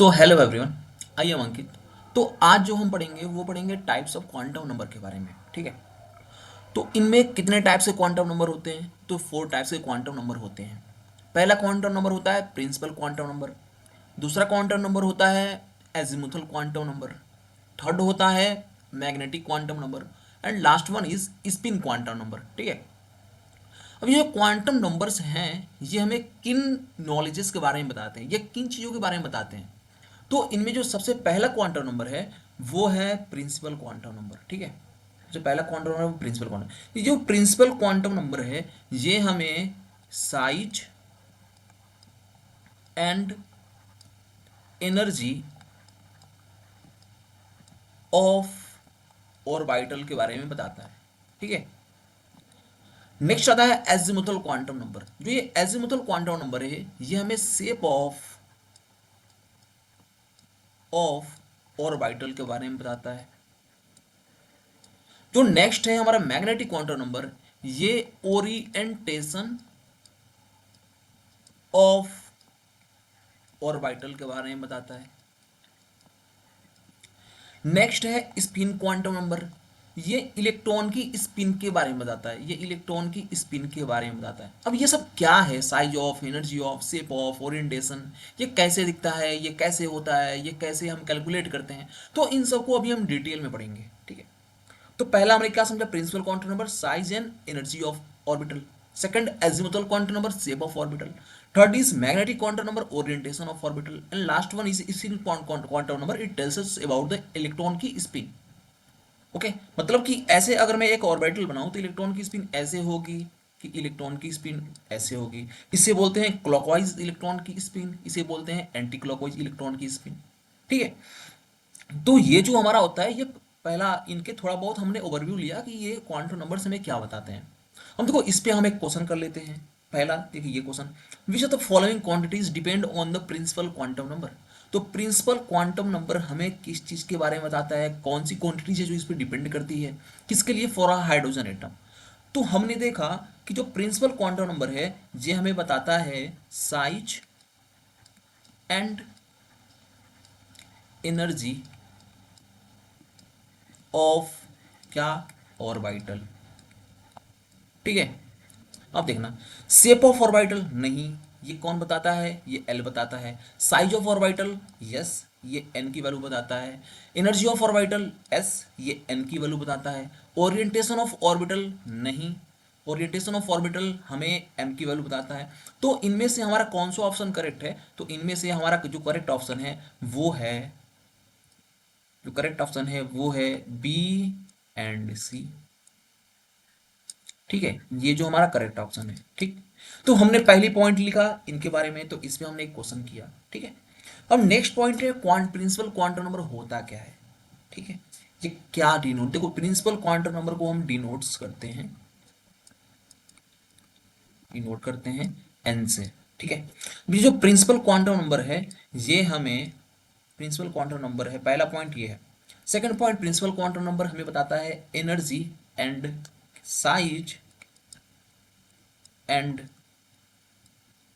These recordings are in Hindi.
So hello everyone, I am Ankit. तो आज जो हम पढ़ेंगे वो पढ़ेंगे टाइप्स ऑफ क्वांटम नंबर के बारे में। ठीक है। तो इनमें कितने टाइप से क्वांटम नंबर होते हैं? तो फोर टाइप से क्वांटम नंबर होते हैं। पहला क्वांटम नंबर होता है प्रिंसिपल क्वांटम नंबर। दूसरा क्वांटम नंबर होता है एजीमुथल क्वांटम नंबर। थर्ड होता है magnetic quantum number. And last one is spin quantum number. ठीक है। अब ये क्वांटम नंबर्स हैं, ये हमें किन नॉलेजेस के बारे में बताते हैं, ये किन चीज़ों के बारे में बताते हैं? तो इनमें जो सबसे पहला क्वांटम नंबर है वो है प्रिंसिपल क्वांटम नंबर। ठीक है। सबसे पहला क्वांटम नंबर है प्रिंसिपल क्वांटम। ये जो प्रिंसिपल क्वांटम नंबर है ये हमें size and energy of orbital के बारे में बताता है। ठीक है। नेक्स्ट आता है एजीमुथल क्वांटम नंबर। जो ये एजीमुथल क्वांटम नंबर है ये हमें शेप ऑफ ऑर्बिटल के बारे में बताता है। जो नेक्स्ट है हमारा मैग्नेटिक क्वांटम नंबर, ये ओरिएंटेशन ऑफ ऑर्बिटल के बारे में बताता है। नेक्स्ट है स्पिन क्वांटम नंबर। ये इलेक्ट्रॉन की स्पिन के बारे में बताता है। ये इलेक्ट्रॉन की स्पिन के बारे में बताता है। अब ये सब क्या है? Size of, energy of, shape of, orientation, ये कैसे दिखता है, ये कैसे होता है, ये कैसे हम कैलकुलेट करते हैं, तो इन सबको अभी हम डिटेल में पढ़ेंगे। ठीक है। तो पहला हमने क्या समझा? Principal quantum number, size and energy of orbital. Second azimuthal quantum number, shape of orbital. Third is magnetic quantum number, orientation of orbital. And last one is spin quantum number, it tells us about the electron की स्पिन। ओके। मतलब कि ऐसे अगर मैं एक ऑर्बिटल बनाऊं तो इलेक्ट्रॉन की स्पिन ऐसे होगी, कि इलेक्ट्रॉन की स्पिन ऐसे होगी। इसे बोलते हैं क्लॉकवाइज इलेक्ट्रॉन की स्पिन, इसे बोलते हैं एंटी क्लॉकवाइज इलेक्ट्रॉन की स्पिन। ठीक है। तो ये जो हमारा होता है, ये पहला इनके थोड़ा बहुत हमने ओवरव्यू लिया कि ये क्वांटम नंबर्स हमें क्या बताते हैं। हम देखो इस पे हम एक क्वेश्चन कर लेते हैं। पहला देखिए ये question, which of the following quantities depend on the principal quantum number. तो प्रिंसिपल क्वांटम नंबर हमें किस चीज के बारे में बताता है? कौन सी क्वांटिटीज है जो इस पर डिपेंड करती है? किसके लिए? For a hydrogen atom. तो हमने देखा कि जो प्रिंसिपल क्वांटम नंबर है ये हमें बताता है साइज एंड एनर्जी ऑफ क्या? ऑर्बिटल। ठीक है। अब देखना, शेप ऑफ ऑर्बिटल नहीं, ये कौन बताता है? ये एल बताता है। साइज ऑफ ऑर्बिटल, यस, ये एन की वैल्यू बताता है। एनर्जी ऑफ ऑर्बिटल, एस, ये एन की वैल्यू बताता है। ओरिएंटेशन ऑफ ऑर्बिटल नहीं, ओरिएंटेशन ऑफ ऑर्बिटल हमें एम की वैल्यू बताता है। तो इनमें से हमारा कौन सा ऑप्शन करेक्ट है? तो इनमें से हमारा जो करेक्ट ऑप्शन है वो है, जो करेक्ट ऑप्शन है वो है बी एंड सी। ठीक है। ये जो हमारा करेक्ट ऑप्शन है। ठीक। तो हमने पहली पॉइंट लिखा इनके बारे में, तो इसमें हमने एक क्वेश्चन किया। ठीक है। अब नेक्स्ट पॉइंट है प्रिंसिपल क्वांटम नंबर होता क्या है। ठीक है। ये क्या डिनोट, देखो प्रिंसिपल क्वांटम नंबर को हम डिनोट्स करते हैं, डिनोट करते हैं एन से। ठीक है। ये जो प्रिंसिपल क्वांटम नंबर है ये हमें, प्रिंसिपल क्वांटम नंबर है, पहला पॉइंट ये है। Second point, principal quantum number हमें बताता है energy and size and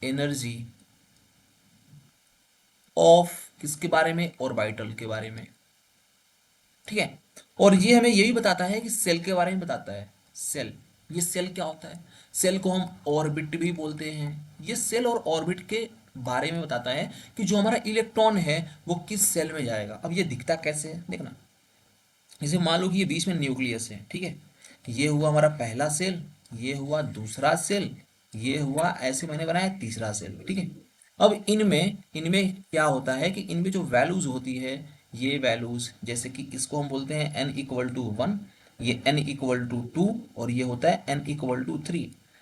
energy of किसके बारे में? ऑर्बिटल के बारे में। ठीक है। और ये हमें ये भी बताता है कि सेल के बारे में बताता है। सेल, ये सेल क्या होता है? सेल को हम ऑर्बिट भी बोलते हैं। ये सेल और ऑर्बिट के बारे में बताता है कि जो हमारा इलेक्ट्रॉन है वो किस सेल में जाएगा। अब ये दिखता कैसे है देखना, जैसे मान लो कि ये बीच में न्यूक्लियस है। ठीक है। ये हुआ हमारा पहला सेल, ये हुआ दूसरा सेल, ये हुआ, ऐसे मैंने बनाया तीसरा सेल। ठीक है। अब इनमें इनमें क्या होता है कि इनमें जो वैल्यूज होती है, ये वैल्यूज जैसे कि इसको हम बोलते हैं n इक्वल टू वन, ये n इक्वल टू टू, और ये होता है n इक्वल टू थ्री।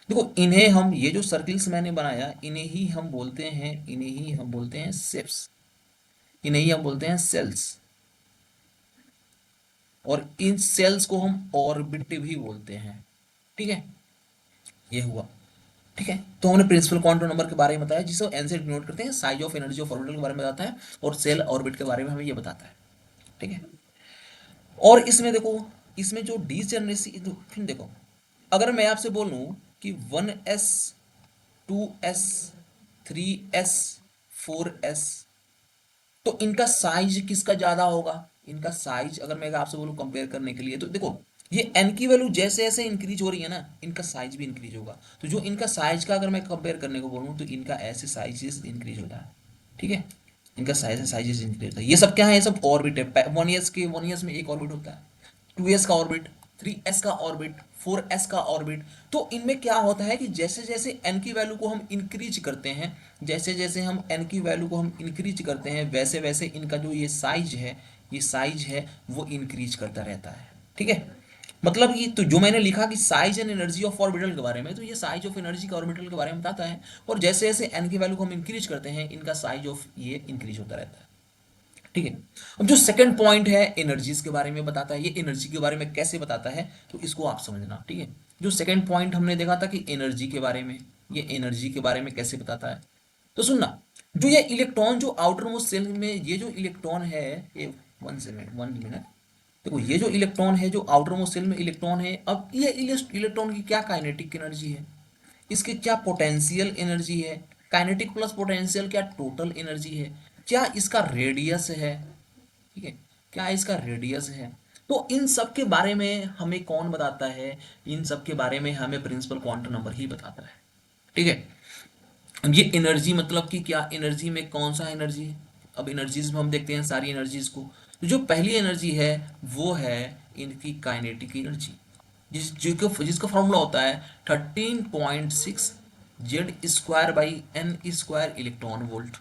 देखो इन्हें हम, ये जो सर्किल्स मैंने बनाया इन्हें ही हम बोलते हैं, इन्हें ही हम बोलते हैं शेप्स, इन्हें ही हम बोलते हैं सेल्स। और इन सेल्स को हम ऑर्बिट भी बोलते हैं। ठीक है। ये हुआ। ठीक है। तो हमने प्रिंसिपल क्वांटम नंबर के बारे में बताया जिसे एन से डिनोट करते हैं, size of energy of orbital के बारे में बताता है, और सेल ऑर्बिट के बारे में हमें ये बताता है। ठीक है। और इसमें देखो, इसमें जो डीजनरेसी, देखो अगर मैं आपसे बोलूं कि 1s, 2s, 3s, 4s, तो इनका साइज किसका ज्यादा होगा? इनका साइज अगर मैं आपसे बोलूं कंपेयर करने के लिए, तो देखो ये n की वैल्यू जैसे जैसे इंक्रीज हो रही है ना, इनका साइज भी इंक्रीज होगा। तो जो इनका साइज का अगर मैं कंपेयर करने को बोलूं तो इनका ऐसे साइजेस इंक्रीज होता है। ठीक है, इनका साइजेस इंक्रीज होता है। ये सब क्या है? ये सब ऑर्बिट है। 1s के 1s में एक ऑर्बिट होता है, 2s का ऑर्बिट, 3s का ऑर्बिट, 4s का ऑर्बिट। तो इनमें क्या होता है कि जैसे जैसे n की वैल्यू को हम इंक्रीज करते हैं, जैसे जैसे हम n की वैल्यू को हम इंक्रीज करते हैं, वैसे वैसे इनका जो ये साइज है, ये साइज है वो इंक्रीज करता रहता है। ठीक है, मतलब ये तो जो मैंने लिखा कि size and energy of orbital के बारे में, तो ये साइज ऑफ एनर्जी का ऑर्बिटल के बारे में बताता है। और जैसे जैसे n की वैल्यू को हम इंक्रीज करते हैं, इनका साइज ऑफ ये इंक्रीज होता रहता है। ठीक है, अब जो सेकंड पॉइंट है एनर्जीज के बारे में बताता है। ये एनर्जी के बारे में कैसे बताता है, तो इसको आप समझना। ठीक है, जो सेकंड पॉइंट हमने देखा था कि एनर्जी के बारे में, ये एनर्जी के बारे में कैसे बताता है, तो सुनना। जो ये इलेक्ट्रॉन जो आउटर मोस्ट सेल में, ये जो इलेक्ट्रॉन है, ये 1 मिनट देखो, ये जो इलेक्ट्रॉन है जो आउटर मोस्ट सेल में इलेक्ट्रॉन है, अब ये इलेक्ट्रॉन की क्या काइनेटिक एनर्जी है, इसकी क्या पोटेंशियल एनर्जी है, काइनेटिक प्लस पोटेंशियल क्या टोटल एनर्जी है, क्या इसका रेडियस है। ठीक है, क्या इसका रेडियस है। तो इन सब के बारे में हमें कौन बताता है? इन सब के बारे में हमें प्रिंसिपल क्वांटम नंबर ही बताता है। ठीक है, ये एनर्जी मतलब कि क्या, एनर्जी में कौन सा एनर्जी है। अब एनर्जीज में हम देखते हैं सारी एनर्जीज को। तो जो पहली एनर्जी है वो है इनकी काइनेटिक एनर्जी, जिसका फॉर्मूला होता है 13.6 Z square by n square electron volt.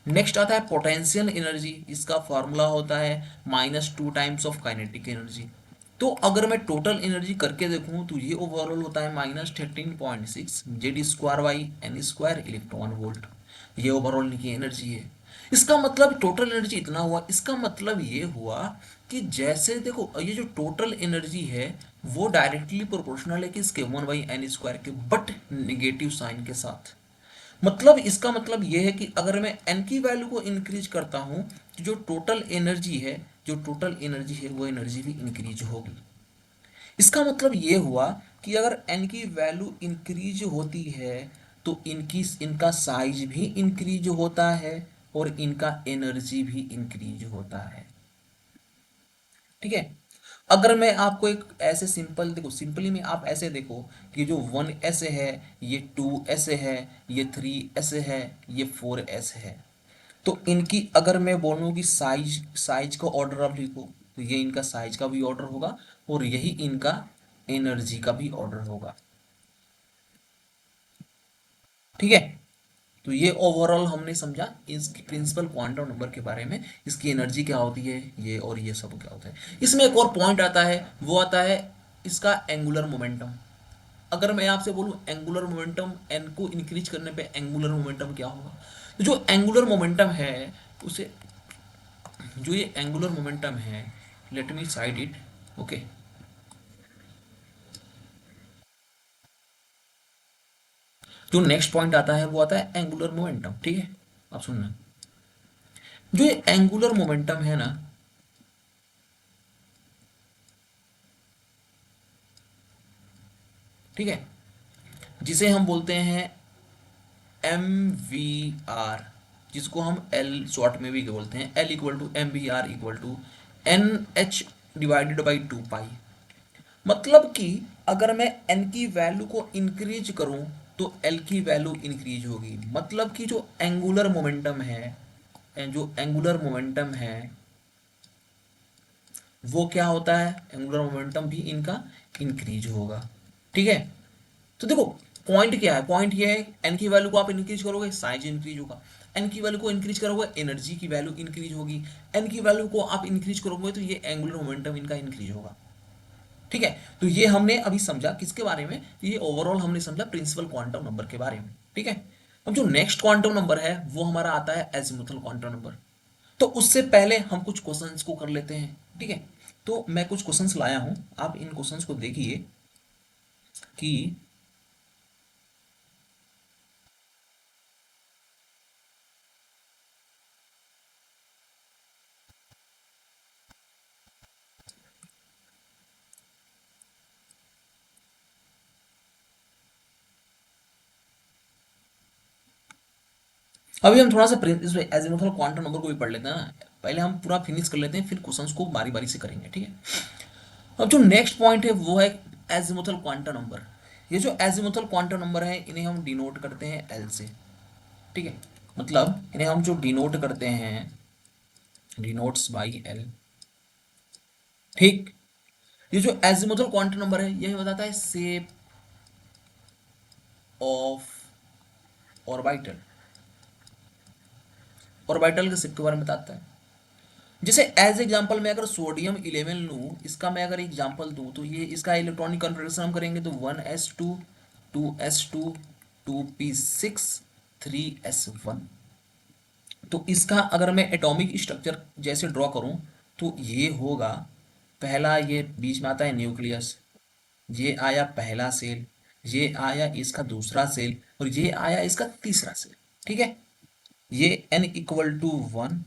Next आता है पोटेंशियल एनर्जी, इसका फॉर्मूला होता है -2 टाइम्स ऑफ काइनेटिक एनर्जी। तो अगर मैं टोटल एनर्जी करके देखूं तो ये ओवरऑल होता है -13.6 Z square by n square electron volt. ये ओवरऑल की एनर्जी है। इसका मतलब टोटल एनर्जी इतना हुआ, इसका मतलब ये हुआ कि जैसे देखो ये जो टोटल एनर्जी है वो डायरेक्टली प्रोपोर्शनल है कि इसके 1/n² के, बट निगेटिव साइन के साथ। मतलब इसका मतलब यह है कि अगर मैं n की वैल्यू को इंक्रीज करता हूं तो जो टोटल एनर्जी है, जो टोटल एनर्जी है वो एनर्जी भी इंक्रीज होगी। इसका मतलब ये हुआ कि अगर n की वैल्यू इंक्रीज होती है तो इनका साइज भी इंक्रीज होता है और इनका एनर्जी भी इंक्रीज होता है। ठीक है, अगर मैं आपको एक ऐसे सिंपल देखो, सिंपली में आप ऐसे देखो कि जो 1s है, ये 2s है, ये 3s है, ये 4s है। तो इनकी अगर मैं बोलूँ कि साइज साइज का ऑर्डर आप लिखो, तो ये इनका साइज का भी ऑर्डर होगा और यही इनका एनर्जी का भी ऑर्डर होगा। ठीक है, तो ये ओवरऑल हमने समझा इसकी प्रिंसिपल क्वांटम नंबर के बारे में, इसकी एनर्जी क्या होती है ये, और ये सब क्या होता है। इसमें एक और पॉइंट आता है, वो आता है इसका एंगुलर मोमेंटम। अगर मैं आपसे बोलूं एंगुलर मोमेंटम एन को इंक्रीज करने पे एंगुलर मोमेंटम क्या होगा, तो जो एंगुलर मोमेंटम है उसे, जो ये एंगुलर मोमेंटम है, let me side it. Okay, जो नेक्स्ट पॉइंट आता है वो आता है एंगुलर मोमेंटम। ठीक है, आप सुनना। जो ये एंगुलर मोमेंटम है ना, ठीक है, जिसे हम बोलते हैं MVR, जिसको हम L शॉर्ट में भी बोलते हैं, L equal to MVR equal to NH divided by 2 pi. मतलब कि अगर मैं n की वैल्यू को इंक्रीज करूं तो l की वैल्यू इंक्रीज होगी। मतलब कि जो एंगुलर मोमेंटम है, जो एंगुलर मोमेंटम है वो क्या होता है, एंगुलर मोमेंटम भी इनका इंक्रीज होगा। ठीक है, तो देखो पॉइंट क्या है, पॉइंट ये है एन की वैल्यू को आप इंक्रीज करोगे साइज इंक्रीज होगा, एन की वैल्यू को इंक्रीज करोगे एनर्जी की वैल्यू इंक्रीज होगी, एन की वैल्यू को आप इंक्रीज करोगे तो ये एंगुलर मोमेंटम इनका इंक्रीज होगा। ठीक है, तो ये हमने अभी समझा किसके बारे में, ये ओवरऑल हमने समझा प्रिंसिपल क्वांटम नंबर के बारे में। ठीक है, अब जो नेक्स्ट क्वांटम नंबर है वो हमारा आता है एजीमुथल क्वांटम नंबर। तो उससे पहले हम कुछ क्वेश्चंस को कर लेते हैं। ठीक है, तो मैं कुछ क्वेश्चंस लाया हूं, आप इन क्वेश्चंस को देखिए कि अभी हम थोड़ा सा एजीमुथल क्वांटम नंबर को भी पढ़ लेते हैं ना, पहले हम पूरा फिनिश कर लेते हैं, फिर क्वेश्चंस को बारी बारी से करेंगे, ठीक है। अब जो नेक्स्ट पॉइंट है वो है एजीमुथल क्वांटम नंबर। ये जो एजीमुथल क्वांटम नंबर है इन्हें हम डिनोट करते हैं एल से, ठीक है। मतलब इन्हें हम जो डिनोट करते हैं, डिनोट्स बाई एल, ठीक। ये जो एजीमुथल क्वांटम नंबर है यह बताता है शेप ऑफ ऑर्बिटल, ऑर्बिटल के शेप के बारे में बताता है। जैसे एज एग्जांपल मैं अगर सोडियम 11 लूँ, इसका मैं अगर एग्जांपल दूँ तो ये इसका इलेक्ट्रॉनिक कन्फिग्रेशन हम करेंगे तो 1s2 2s2 2p6 3s1। तो इसका अगर मैं एटॉमिक स्ट्रक्चर जैसे ड्रॉ करूँ तो ये होगा, पहला ये बीच में आता है न्यूक्लियस, ये आया पहला सेल, ये आया इसका दूसरा सेल, और ये आया इसका तीसरा सेल, ठीक है। ये n=1,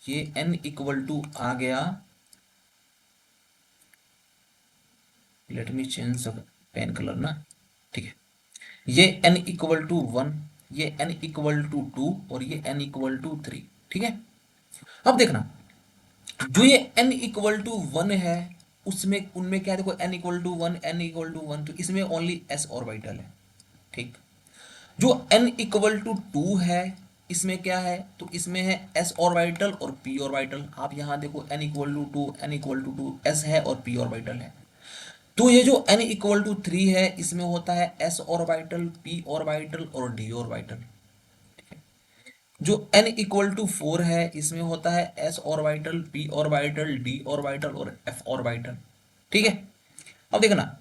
ये n= आ गया, let me change the pen colour ना, ठीक है। ये n=1, ये n=2 और ये n=3, ठीक है। अब देखना, जो ये n=1 है उसमें उनमें क्या है, देखो n=1 n=1, तो इसमें ओनली s ऑर्बिटल है, ठीक। जो n=2 है इसमें क्या है, तो इसमें है s ऑर्बिटल और p ऑर्बिटल। आप यहां देखो n=2 n=2 s है और p ऑर्बिटल है। तो ये जो n=3 है इसमें होता है s ऑर्बिटल, p ऑर्बिटल और d ऑर्बिटल। जो n=4 है इसमें होता है s orbital, p orbital, d orbital और f ऑर्बिटल, ठीक है। अब देखना,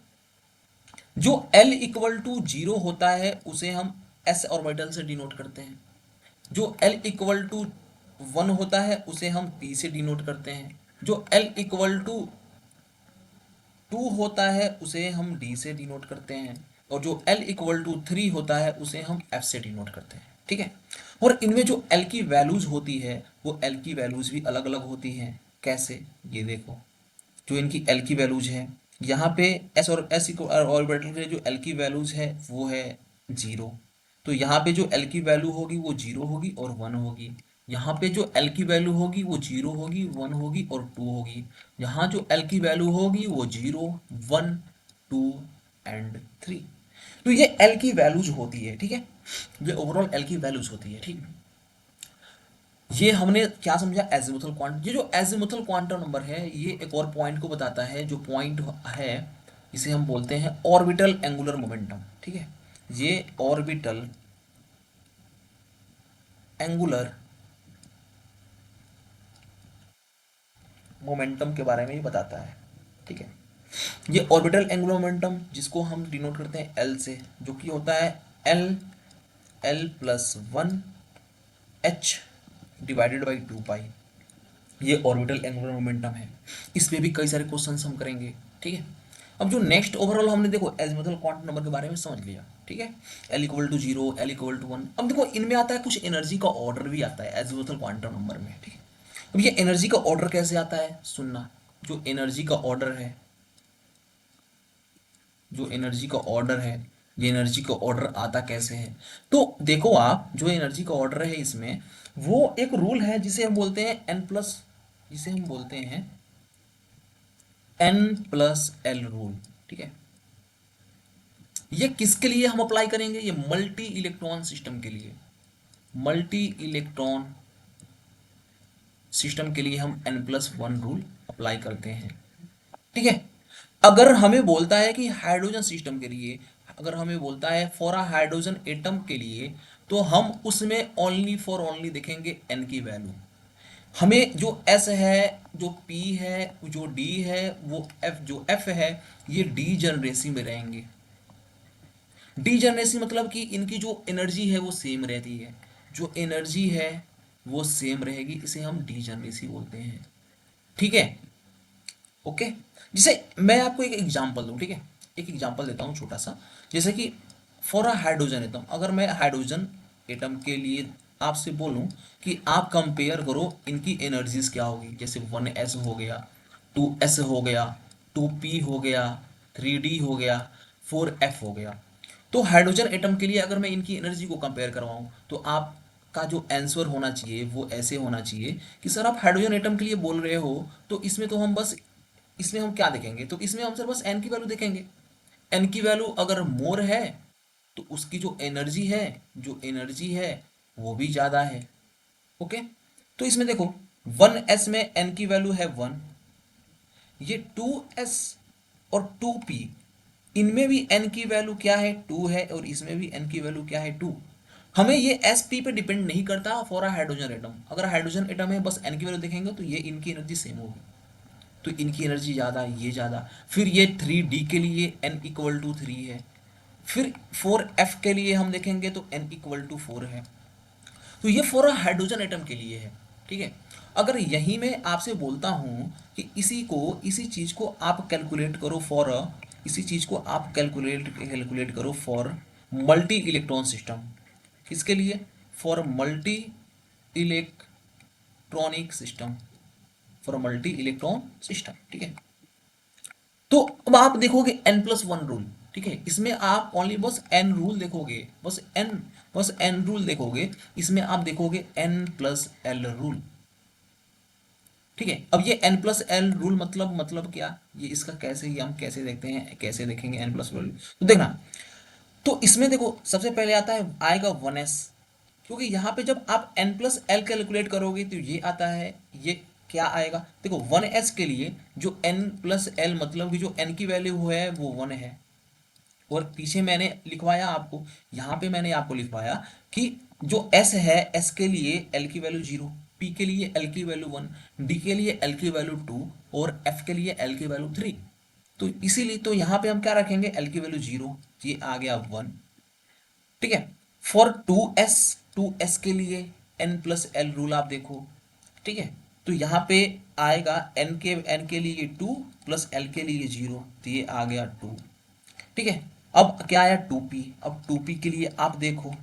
जो l=0 होता है उसे हम s ऑर्बिटल से डिनोट करते हैं, जो l=1 होता है उसे हम p से डिनोट करते हैं, जो l=2 होता है उसे हम d से डिनोट करते हैं, और जो l=3 होता है उसे हम f से डिनोट करते हैं, ठीक है। और इनमें जो l की वैल्यूज होती है वो l की वैल्यूज भी अलग अलग होती हैं। कैसे, ये देखो, जो इनकी l की वैल्यूज है, यहाँ पे s और s ऑर्बिटल के जो l की वैल्यूज है वो है 0, तो यहाँ पे जो l की वैल्यू होगी वो 0 होगी और 1 होगी। यहाँ पे जो l की वैल्यू होगी वो 0 होगी, 1 होगी और 2 होगी। यहाँ जो l की वैल्यू होगी वो 0 1 2 एंड 3। तो ये l की वैल्यूज होती है, ठीक है। ये ओवरऑल l की वैल्यूज होती है, ठीक। ये हमने क्या समझा, एजिमुथल क्वांटम। ये जो एजिमुथल क्वांटम नंबर है ये एक और पॉइंट को बताता है, जो पॉइंट है इसे हम बोलते हैं ऑर्बिटल एंगुलर मोमेंटम, ठीक है। ये ऑर्बिटल एंगुलर मोमेंटम के बारे में ही बताता है, ठीक है। ये ऑर्बिटल एंगुलर मोमेंटम जिसको हम डिनोट करते हैं एल से, जो कि होता है एल l+1 h/2 पाई। ये ऑर्बिटल एंगुलर मोमेंटम है। इस पे भी कई सारे क्वेश्चंस हम करेंगे, ठीक है। अब जो नेक्स्ट ओवरऑल हमने देखो एजीमुथल क्वांटम नंबर के बारे में समझ लिया, ठीक है। l=0 l=1। अब देखो इनमें आता है कुछ एनर्जी का ऑर्डर भी आता है एजीमुथल क्वांटम नंबर में, ठीक है। अब ये एनर्जी का ऑर्डर कैसे आता है सुनना, जो एनर्जी का ऑर्डर है, जो एनर्जी का ऑर्डर है, ये एनर्जी का ऑर्डर आता कैसे है। तो देखो आप, जो एनर्जी का ऑर्डर है इसमें वो एक रूल है जिसे हम बोलते हैं एन प्लस, जिसे हम बोलते हैं n+l रूल, ठीक है। ये किसके लिए हम अप्लाई करेंगे, ये मल्टी इलेक्ट्रॉन सिस्टम के लिए, मल्टी इलेक्ट्रॉन सिस्टम के लिए हम n+1 रूल अप्लाई करते हैं, ठीक है। अगर हमें बोलता है कि हाइड्रोजन सिस्टम के लिए, अगर हमें बोलता है फॉर अ हाइड्रोजन एटम के लिए, तो हम उसमें ओनली फॉर ओनली देखेंगे n की वैल्यू। हमें जो s है, जो p है, जो d है, वो f, जो f है, ये डी जनरेसी में रहेंगे। डी जनरेसी मतलब कि इनकी जो एनर्जी है वो सेम रहती है, जो एनर्जी है वो सेम रहेगी, इसे हम डी जनरेसी बोलते हैं, ठीक है। ओके। जैसे मैं आपको एक एग्जांपल दूं, ठीक है। एक एग्जांपल देता हूँ छोटा सा, जैसे कि फॉर अ हाइड्रोजन एटम, अगर मैं हाइड्रोजन एटम के लिए आपसे बोलूं कि आप कंपेयर करो इनकी एनर्जीज क्या होगी, जैसे 1s हो गया, 2s हो गया, 2p हो गया, 3d हो गया, 4f हो गया। तो हाइड्रोजन एटम के लिए अगर मैं इनकी एनर्जी को कंपेयर करवाऊं तो आपका जो आंसर होना चाहिए वो ऐसे होना चाहिए कि सर आप हाइड्रोजन एटम के लिए बोल रहे हो तो इसमें तो हम बस इसमें हम क्या देखेंगे, तो इसमें हम सर बस एन की वैल्यू देखेंगे। एन की वैल्यू अगर मोर है तो उसकी जो एनर्जी है वो भी ज़्यादा है। ओके, तो इसमें देखो 1s में n की वैल्यू है 1, ये 2s और 2p, इनमें भी n की वैल्यू क्या है 2 है और इसमें भी n की वैल्यू क्या है 2। हमें ये sp पे डिपेंड नहीं करता फॉर अ हाइड्रोजन एटम। अगर हाइड्रोजन एटम है बस n की वैल्यू देखेंगे तो ये इनकी एनर्जी सेम होगी, तो इनकी एनर्जी ज़्यादा ये ज़्यादा। फिर ये 3d के लिए n इक्वल टू 3 है। फिर 4f के लिए हम देखेंगे तो n इक्वल टू 4 है। तो ये फॉर अ हाइड्रोजन एटम के लिए है। ठीक है, अगर यही मैं आपसे बोलता हूं कि इसी चीज को आप कैलकुलेट करो फॉर अ इसी चीज को आप कैलकुलेट करो फॉर मल्टी इलेक्ट्रॉन सिस्टम। किसके लिए? For multi electronic system, for multi electron system. ठीक है, तो अब आप देखोगे n+1 रूल। ठीक है, इसमें आप ओनली बस n रूल देखोगे, बस n रूल देखोगे। इसमें आप देखोगे n+l रूल। ठीक है, अब ये n+l रूल मतलब क्या, ये इसका कैसे, ये हम कैसे देखते हैं, कैसे देखेंगे n+l। तो देखना, तो इसमें देखो सबसे पहले आता है आएगा 1s, क्योंकि यहाँ पे जब आप n+l कैलकुलेट करोगे तो ये आता है, ये क्या आएगा देखो 1s के लिए जो n+l मतलब कि जो n की वैल्यू है वो 1 है। और पीछे मैंने लिखवाया आपको, यहाँ पे मैंने आपको लिखवाया कि जो s है, s के लिए l की वैल्यू 0, p के लिए l की वैल्यू 1, d के लिए l की वैल्यू 2 और f के लिए l की वैल्यू 3। तो इसीलिए तो यहाँ पे हम क्या रखेंगे, l की वैल्यू 0, ये आ गया 1। ठीक है, फॉर 2s के लिए n+l रूल आप देखो। ठीक है, तो यहाँ पे आएगा n के लिए 2 प्लस l के लिए 0, तो ये आ गया 2। ठीक है, अब क्या आया 2p। अब 2p के लिए आप देखो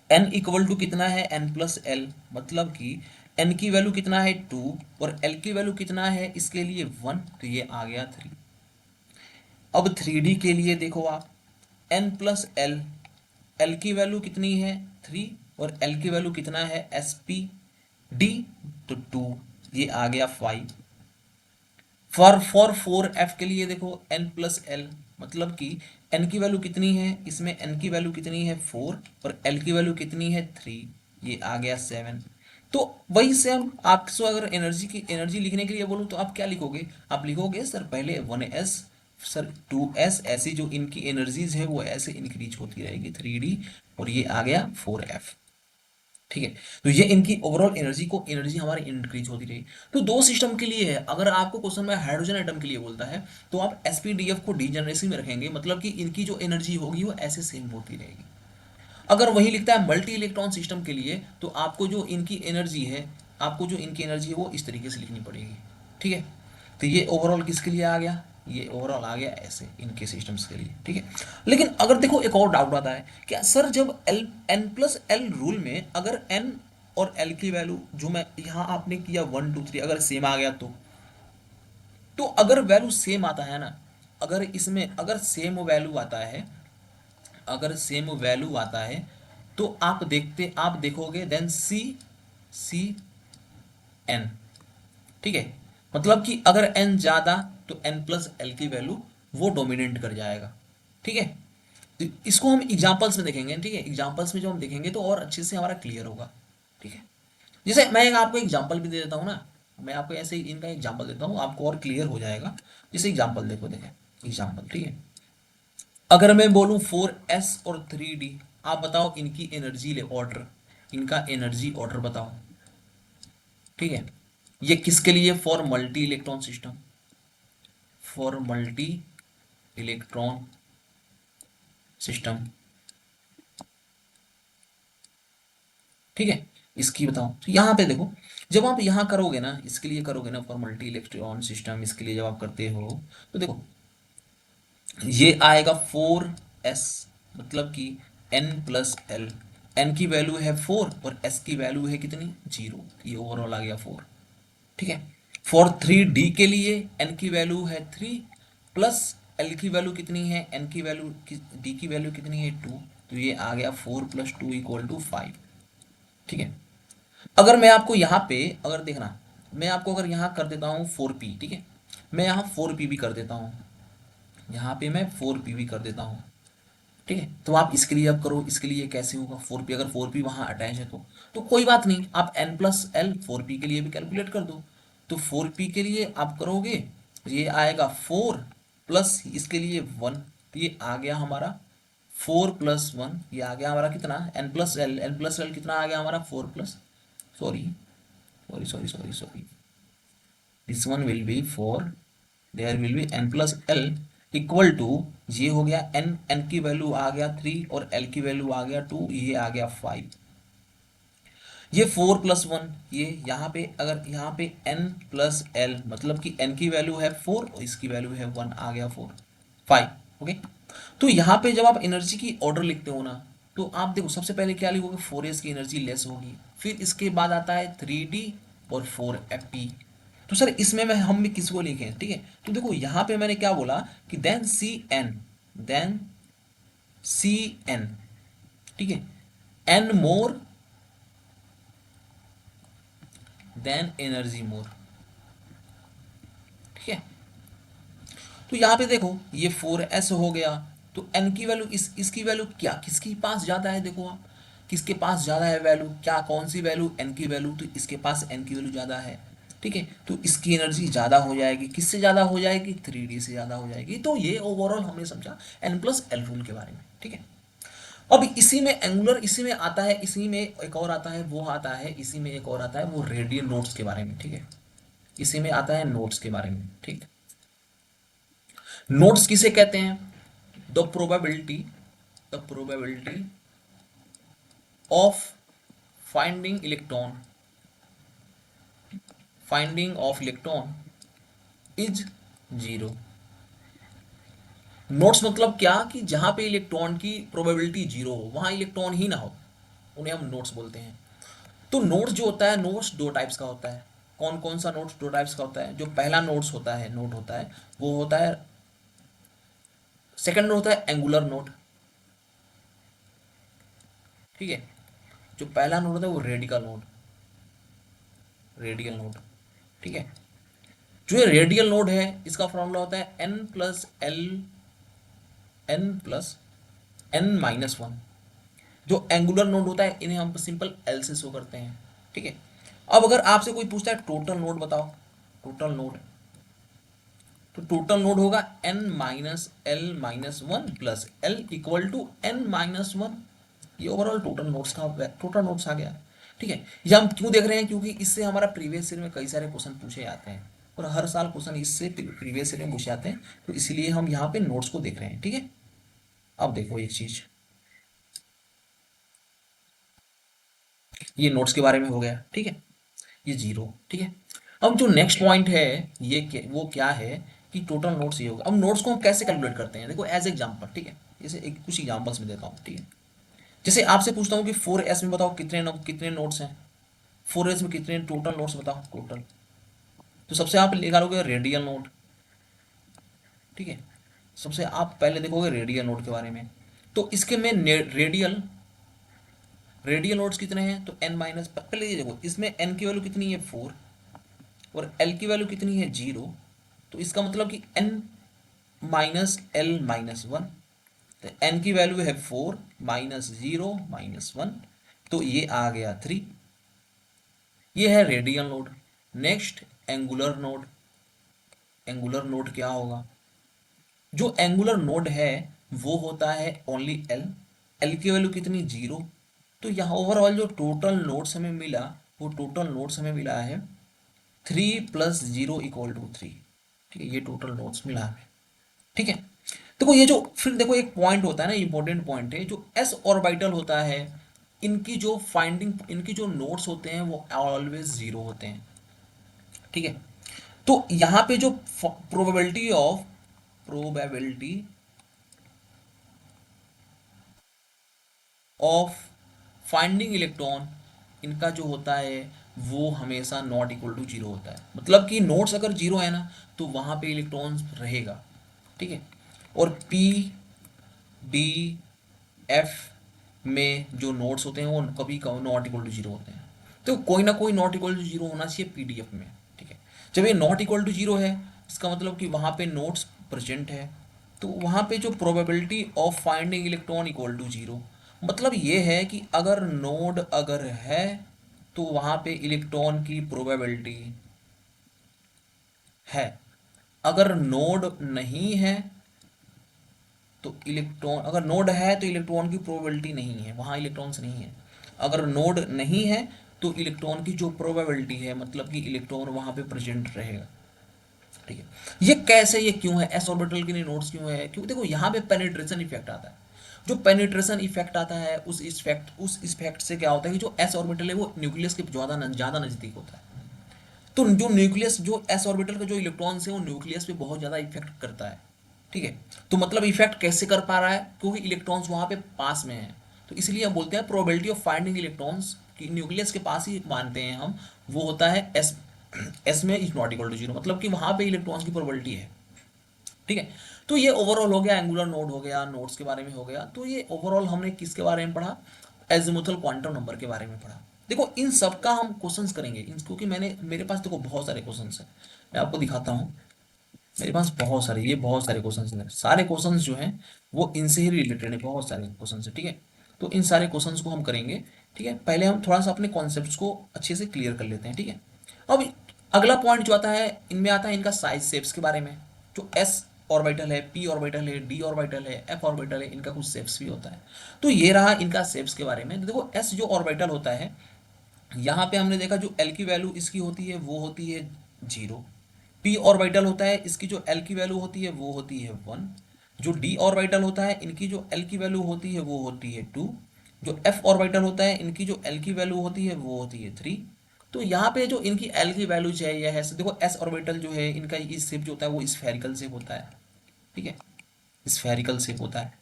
n इक्वल टू कितना है n+l, मतलब कि n की वैल्यू कितना है 2 और l की वैल्यू कितना है इसके लिए 1, तो ये आ गया 3। अब 3d के लिए देखो आप n+l, l की वैल्यू कितनी है 3 और l की वैल्यू कितना है sp d, तो 2, ये आ गया 5। फॉर 4f के लिए देखो n+l, मतलब कि n की वैल्यू कितनी है, इसमें n की वैल्यू कितनी है 4 और l की वैल्यू कितनी है 3, ये आ गया 7। तो वही से हम आपसे अगर एनर्जी लिखने के लिए बोलूँ तो आप क्या लिखोगे, आप लिखोगे सर पहले 1s, सर 2s, ऐसी जो इनकी एनर्जीज है वो ऐसे इंक्रीज होती रहेगी 3d, और ये आ गया 4f। ठीक है, तो ये इनकी ओवरऑल एनर्जी हमारी इंक्रीज होती रही। तो दो सिस्टम के लिए है, अगर आपको क्वेश्चन में हाइड्रोजन एटम के लिए बोलता है तो आप एसपीडीएफ को डीजेनरेसी में रखेंगे, मतलब कि इनकी जो एनर्जी होगी वो ऐसे सेम होती रहेगी। अगर वही लिखता है मल्टी इलेक्ट्रॉन सिस्टम के लिए तो आपको जो इनकी एनर्जी है वो इस तरीके से लिखनी पड़ेगी। ठीक है, तो ये ओवरऑल किसके लिए आ गया, ये ओवरऑल आ गया ऐसे इनके सिस्टम्स के लिए। ठीक है, लेकिन अगर देखो एक और डाउट आता है क्या सर, जब n+l रूल में अगर n और l की वैल्यू जो मैं यहाँ आपने किया 1 2 3 अगर सेम आ गया तो अगर वैल्यू सेम आता है ना, अगर इसमें अगर सेम वैल्यू आता है, अगर सेम वैल्यू आता है तो आप देखोगे देन सी एन। ठीक है, मतलब कि अगर n ज्यादा तो n+l की वैल्यू वो डोमिनेट कर जाएगा। ठीक है, तो इसको हम एग्जांपल्स में देखेंगे। ठीक है, एग्जांपल्स में जो हम देखेंगे तो और अच्छे से हमारा क्लियर होगा। ठीक है, जैसे मैं आपको एग्जांपल भी दे देता हूँ ना, मैं आपको ऐसे ही इनका एग्जांपल देता हूँ, आपको और क्लियर हो जाएगा। जैसे एग्जांपल देखो, देखें एग्जांपल। ठीक है, अगर मैं बोलूं 4s और 3d, आप बताओ इनकी एनर्जी ले ऑर्डर, इनका एनर्जी ऑर्डर बताओ। ठीक है, ये किसके लिए, for multi electron system, for multi electron system. ठीक है, इसकी बताओ। तो यहाँ पे देखो, जब आप यहाँ करोगे ना, इसके लिए करोगे ना फॉर मल्टी इलेक्ट्रॉन सिस्टम, इसके लिए जब आप करते हो तो देखो ये आएगा 4s, मतलब कि n+l, n की वैल्यू है 4 और s की वैल्यू है कितनी 0, ये ओवरऑल आ गया 4। ठीक है, फॉर 3d के लिए n की वैल्यू है 3 प्लस एल की वैल्यू कितनी है, एन की वैल्यू, डी की वैल्यू कितनी है 2, तो ये आ गया 4+2 = 5। ठीक है। अगर मैं आपको यहाँ पे अगर देखना, मैं आपको अगर यहाँ कर देता हूँ 4p, ठीक है, मैं यहाँ 4p भी कर देता हूँ, यहाँ पे मैं 4p भी कर देता हूँ। ठीक है, तो आप इसके लिए अब करो, इसके लिए कैसे होगा 4p, अगर 4p वहाँ अटैच है तो कोई बात नहीं, आप n+l 4p के लिए भी कैलकुलेट कर दो। तो 4p के लिए आप करोगे, ये आएगा 4 प्लस इसके लिए 1, तो ये आ गया हमारा 4+1, ये आ गया हमारा कितना, n+l कितना आ गया हमारा 4 plus, sorry sorry sorry sorry sorry, this one will be 4, there will be n+l equal to, ये हो गया n की वैल्यू आ गया 3 और l की वैल्यू आ गया 2, ये आ गया 5। ये 4+1, ये यहाँ पे अगर यहाँ पे n+l मतलब कि n की वैल्यू है 4 और इसकी वैल्यू है 1, आ गया 4 5। ओके, तो यहाँ पे जब आप एनर्जी की ऑर्डर लिखते हो ना, तो आप देखो सबसे पहले क्या लिखोगे, 4s की एनर्जी लेस होगी, फिर इसके बाद आता है 3d और 4fp। तो सर इसमें मैं हम भी किसको लिखें, ठीक है, तो देखो यहाँ पे मैंने क्या बोला कि देन सी एन, ठीक है, एन मोर देन एनर्जी मोर। ठीक है, तो यहाँ पे देखो ये 4s हो गया, तो n की वैल्यू इसकी वैल्यू क्या किसके पास ज़्यादा है, देखो आप किसके पास ज़्यादा है वैल्यू, क्या कौन सी वैल्यू, n की वैल्यू, तो इसके पास n की वैल्यू ज़्यादा है। ठीक है, तो इसकी एनर्जी ज़्यादा हो जाएगी, किससे ज़्यादा हो जाएगी, 3d से ज़्यादा हो जाएगी। तो ये ओवरऑल हमने समझा n+l रूल के बारे में। ठीक है, अब इसी में एंगुलर, इसी में आता है, इसी में एक और आता है, वो आता है, इसी में एक और आता है वो रेडियल नोट्स के बारे में। ठीक है, इसी में आता है नोट्स के बारे में। ठीक, नोट्स किसे कहते हैं, the probability of finding of electron is zero. Notes मतलब क्या, कि जहां पे इलेक्ट्रॉन की प्रोबेबिलिटी जीरो हो, वहां इलेक्ट्रॉन ही ना हो, उन्हें हम नोट्स बोलते हैं। तो नोट्स जो होता है, नोट्स दो टाइप्स का होता है। कौन कौन सा नोट्स दो टाइप्स का होता है, जो पहला नोट होता है वो होता है, सेकंड नोट होता है एंगुलर नोट। ठीक है, जो पहला नोट होता है वो रेडियल नोट। ठीक है, जो ये रेडियल नोड है, इसका फॉर्मूला होता है n+n+n-1। जो एंगुलर नोड होता है इन्हें हम सिंपल एल से शो करते हैं। ठीक है, अब अगर आपसे कोई पूछता है टोटल नोड बताओ, टोटल नोड, तो टोटल नोड होगा n-l-1 + l=n-1। ये ओवरऑल टोटल नोट्स आ गया। ठीक है, ये हम क्यों देख रहे हैं, क्योंकि इससे हमारा प्रीवियस ईयर में कई सारे क्वेश्चन पूछे जाते हैं, और हर साल क्वेश्चन इससे प्रीवियस ईयर में पूछे जाते हैं, तो इसीलिए हम यहाँ पे नोट्स को देख रहे हैं। ठीक है, अब देखो एक चीज, ये नोट्स के बारे में हो गया। ठीक है, ये जीरो। ठीक है, अब जो नेक्स्ट पॉइंट है, वो क्या है कि टोटल नोट्स ये होगा। अब नोट्स को हम कैसे कैलकुलेट करते हैं, देखो एज एग्जांपल। ठीक है, जैसे एक कुछ एग्जांपल्स में देता हूँ। ठीक है, जैसे आपसे पूछता हूँ कि 4s में बताओ कितने नोट्स हैं, 4s में कितने टोटल नोट्स बताओ टोटल, तो सबसे आप निकालोगे रेडियल नोट। ठीक है, सबसे आप पहले देखोगे रेडियल नोट के बारे में, तो इसके में रेडियल नोट्स कितने हैं, तो n-, पहले ये देखो इसमें n की वैल्यू कितनी है 4 और l की वैल्यू कितनी है 0, तो इसका मतलब कि n-l-1, तो n की वैल्यू है 4 -0 -1, तो ये आ गया 3। ये है radial node. Next angular node, angular node क्या होगा, जो एंगुलर नोड है वो होता है ओनली एल की वैल्यू कितनी 0, तो यहाँ ओवरऑल जो टोटल नोड्स हमें मिला, वो टोटल नोड्स हमें मिला है 3 + 0 = 3। ठीक है, ये टोटल नोड्स मिला हमें। ठीक है, देखो ये जो फिर देखो एक पॉइंट होता है ना, इंपॉर्टेंट पॉइंट है, जो एस ऑर्बिटल होता है, इनकी जो नोड्स होते हैं वो ऑलवेज जीरो होते हैं। ठीक है, तो यहाँ पे जो प्रोबेबिलिटी ऑफ फाइंडिंग इलेक्ट्रॉन, इनका जो होता है वो हमेशा नॉट इक्वल टू जीरो होता है। मतलब कि नोड्स अगर जीरो है ना, तो वहाँ पे इलेक्ट्रॉन रहेगा। ठीक है, और पी डी एफ में जो नोड्स होते हैं वो कभी नॉट इक्वल टू जीरो होते हैं। तो कोई ना कोई नॉट इक्वल टू जीरो होना चाहिए पीडीएफ में, ठीक है। जब ये नॉट इक्वल टू जीरो है, इसका मतलब कि वहाँ पे नोड्स प्रेजेंट है, तो वहाँ पे जो probability of finding electron equal to zero, मतलब ये है कि अगर नोड अगर है तो वहाँ पे इलेक्ट्रॉन की प्रोबेबिलिटी है, अगर नोड नहीं है तो इलेक्ट्रॉन, अगर नोड है तो इलेक्ट्रॉन की प्रोबेबिलिटी नहीं है, वहाँ इलेक्ट्रॉन्स नहीं है। अगर नोड नहीं है तो इलेक्ट्रॉन की जो प्रोबेबिलिटी है, मतलब कि इलेक्ट्रॉन वहाँ पे प्रेजेंट रहेगा, ठीक है। ये कैसे, ये क्यों है, एस ऑर्बिटल के लिए नोड्स क्यों है, क्योंकि देखो यहाँ पे पेनिट्रेशन इफेक्ट आता है। जो पेनिट्रेशन इफेक्ट आता है उस इफेक्ट से क्या होता है कि जो एस ऑर्बिटल है वो न्यूक्लियस के ज़्यादा नज़दीक होता है। तो जो न्यूक्लियस, जो एस ऑर्बिटल का जो इलेक्ट्रॉन्स है वो न्यूक्लियस पे बहुत ज़्यादा इफेक्ट करता है, ठीक है। तो मतलब इफेक्ट कैसे कर पा रहा है, क्योंकि इलेक्ट्रॉन्स वहाँ पे पास में हैं। तो इसलिए हम बोलते हैं प्रोबेबिलिटी ऑफ फाइंडिंग इलेक्ट्रॉन्स कि न्यूक्लियस के पास ही मानते हैं हम, वो होता है एस, एस में is not equal to zero, मतलब कि वहाँ पे इलेक्ट्रॉन्स की प्रोबेबिलिटी है, ठीक है। तो ये ओवरऑल हो गया, एंगुलर नोड हो गया, नोड्स के बारे में हो गया। तो ये ओवरऑल हमने किसके बारे में पढ़ा, एजिमुथल क्वांटम नंबर के बारे में पढ़ा। देखो इन सब का हम क्वेश्चंस करेंगे, क्योंकि मैंने, मेरे पास देखो बहुत सारे क्वेश्चंस हैं, मैं आपको दिखाता हूँ। मेरे पास बहुत सारे, ये बहुत सारे क्वेश्चंस हैं, सारे क्वेश्चंस जो हैं वो इनसे ही रिलेटेड है, बहुत सारे क्वेश्चंस हैं, ठीक है। तो इन सारे क्वेश्चंस को हम करेंगे, ठीक है। पहले हम थोड़ा सा अपने कॉन्सेप्ट्स को अच्छे से क्लियर कर लेते हैं, ठीक है। अब अगला पॉइंट जो आता है, इनमें आता है इनका साइज शेप्स के बारे में। जो एस ऑर्बिटल है, पी ऑर्बिटल है, डी ऑर्बिटल है, एफ ऑर्बिटल है, इनका कुछ शेप्स भी होता है। तो ये रहा इनका शेप्स के बारे में। तो देखो एस जो ऑर्बिटल होता है, यहाँ पे हमने देखा जो एल की वैल्यू इसकी होती है वो होती है जीरो। पी ऑर्बिटल होता है, इसकी जो एल की वैल्यू होती है वो होती है वन। जो डी ऑर्बिटल होता है, इनकी जो एल की वैल्यू होती है वो होती है टू। जो एफ ऑर्बिटल होता है, इनकी जो एल की वैल्यू होती है वो होती है थ्री। तो यहाँ पे जो इनकी एल की वैल्यू चाहिए है, देखो एस ऑर्बिटल जो है इनका इस शेप जो होता है वो स्फेरिकल शेप होता है, ठीक है, स्फेरिकल शेप होता है।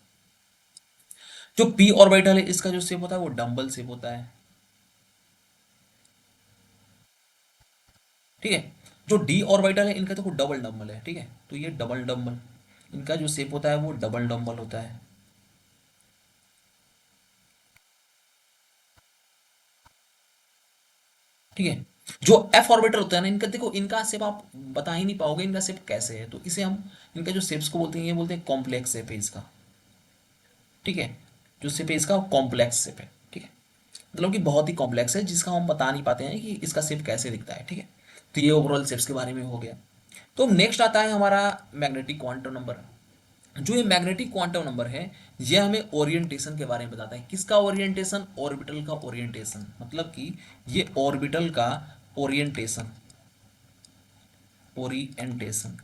जो पी ऑर्बिटल है, इसका जो शेप होता है वो डम्बल शेप होता है, ठीक है। जो डी ऑर्बिटल है, इनका तो डबल डम्बल है, ठीक है। तो ये डबल डम्बल, इनका जो शेप होता है वो डबल डम्बल होता है, ठीक है। जो एफ ऑर्बिटल होता है ना, इनका देखो, इनका शेप आप बता ही नहीं पाओगे इनका शेप कैसे है। तो इसे हम, इनका जो शेप्स को बोलते हैं, ये बोलते हैं कॉम्प्लेक्स शेप है इसका, ठीक है। जो शेप है इसका कॉम्प्लेक्स शेप है, ठीक है। मतलब कि बहुत ही कॉम्प्लेक्स है, जिसका हम बता नहीं पाते हैं कि इसका शेप कैसे दिखता है, ठीक है। तो ये ओवरऑल शेप्स के बारे में हो गया। तो नेक्स्ट आता है हमारा मैग्नेटिक क्वांटम नंबर। जो ये मैग्नेटिक क्वांटम नंबर है, ये हमें ओरिएंटेशन के बारे में बताता है। किसका ओरिएंटेशन, ऑर्बिटल का ओरिएंटेशन, मतलब कि ये ऑर्बिटल का ओरिएंटेशन, ओरिएंटेशन।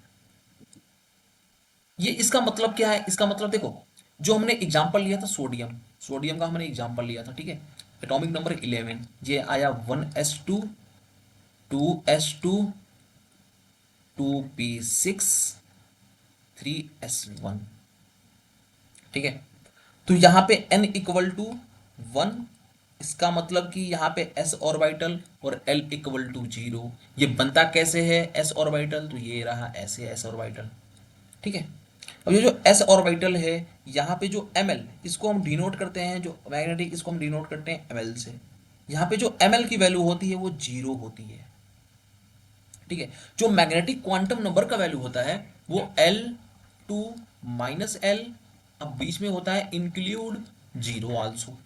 ये इसका मतलब क्या है, इसका मतलब देखो, जो हमने एग्जांपल लिया था सोडियम, सोडियम का हमने एग्जांपल लिया था, ठीक है। एटॉमिक नंबर 11, ये आया 1s2, 2s2, 2p6, 3s1, ठीक है। तो यहाँ पे n इक्वल टू वन, इसका मतलब कि यहाँ पे s ऑर्बिटल और l इक्वल टू जीरो। ये बनता कैसे है s ऑर्बिटल, तो ये रहा ऐसे s ऑर्बिटल, ठीक है। अब ये जो s ऑर्बिटल है, यहाँ पे जो ml, इसको हम डिनोट करते हैं, जो मैग्नेटिक, इसको हम डिनोट करते हैं ml से। यहाँ पे जो ml की वैल्यू होती है वो जीरो होती है, ठीक है। जो मैग्नेटिक क्वांटम नंबर का वैल्यू होता है वो L2 - L, अब बीच में होता है इंक्लूड जीरो आल्सो,